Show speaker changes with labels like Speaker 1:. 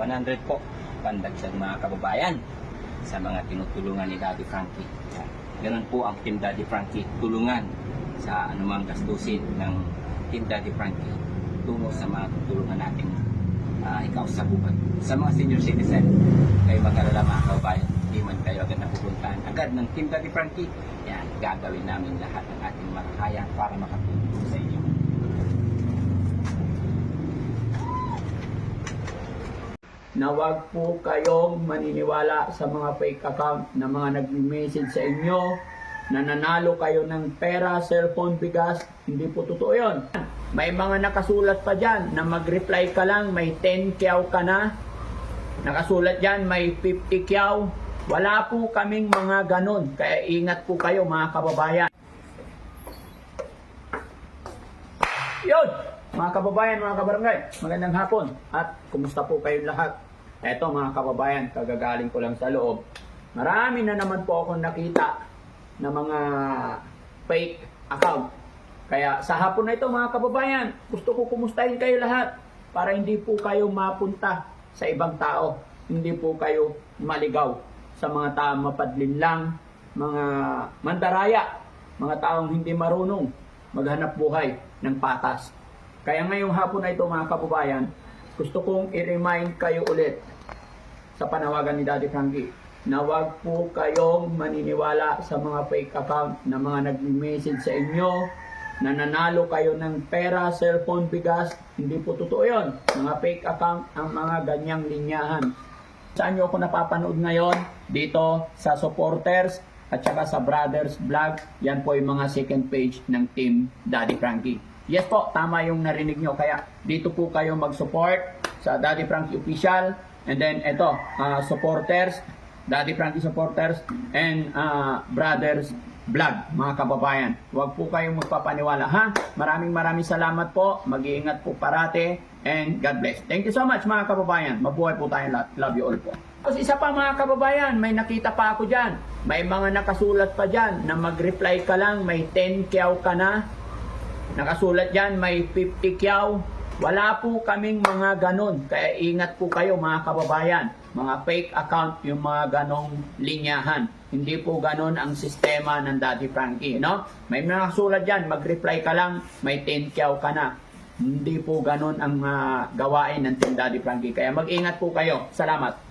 Speaker 1: $100 po pandagdag mga kababayan sa mga tinutulungan ni Daddy Frankie. Ganun po ang Team Daddy Frankie, tulungan sa anumang gastusin ng Team Daddy Frankie tungo sa mga tutulungan natin ikaw sa buhay. Sa mga senior citizen, kayo mag-alala mga kababayan, hindi man kayo agad napupuntahan agad ng Team Daddy Frankie, yan, gagawin namin lahat ng ating makakaya para makatulong sa inyo.
Speaker 2: Na wag po kayong maniniwala sa mga fake account na mga nag-message sa inyo na nanalo kayo ng pera, cellphone, bigas. Hindi po totoo yun. May mga nakasulat pa dyan na mag-reply ka lang, may 10 kyaw ka na. Nakasulat dyan, may 50 kyaw. Wala po kaming mga ganon. Kaya ingat po kayo mga kababayan. Yun! Mga kababayan, mga kabarangay, magandang hapon. At kumusta po kayong lahat? Eto mga kababayan, kagagaling ko lang sa loob. Marami na naman po akong nakita na mga fake account. Kaya sa hapon na ito mga kababayan, gusto ko kumustahin kayo lahat para hindi po kayo mapunta sa ibang tao. Hindi po kayo maligaw sa mga taong mapadlin lang, mga mandaraya, mga taong hindi marunong maghanap buhay ng patas. Kaya ngayong hapon na ito mga kababayan, gusto kong i-remind kayo ulit sa panawagan ni Daddy Frankie na wag po kayong maniniwala sa mga fake account na mga nag-message sa inyo na nanalo kayo ng pera, cellphone, bigas. Hindi po totoo yun. Mga fake account ang mga ganyang linyahan. Saan nyo ako napapanood ngayon? Dito sa supporters at saka sa brothers vlog. Yan po yung mga second page ng Team Daddy Frankie. Yes po, tama yung narinig nyo. Kaya dito po kayo mag-support sa Daddy Frankie Official. And then ito, supporters, Daddy Frankie supporters, and brothers vlog, mga kababayan. Huwag po kayong magpapaniwala, ha? Maraming salamat po. Mag-iingat po parate. And God bless. Thank you so much mga kababayan. Mabuhay po tayong lahat. Love you all po. Tapos isa pa mga kababayan, may nakita pa ako dyan. May mga nakasulat pa dyan na mag-reply ka lang, may 10 kyaw ka na. Nakasulat dyan, may 50 kyaw. Wala po kaming mga ganon. Kaya ingat po kayo mga kababayan. Mga fake account, yung mga ganong linyahan. Hindi po ganon ang sistema ng Daddy Frankie, no? May mga nakasulat dyan, mag-reply ka lang, may 10 kyaw ka na. Hindi po ganon ang gawain ng Team Daddy Frankie. Kaya mag-ingat po kayo. Salamat.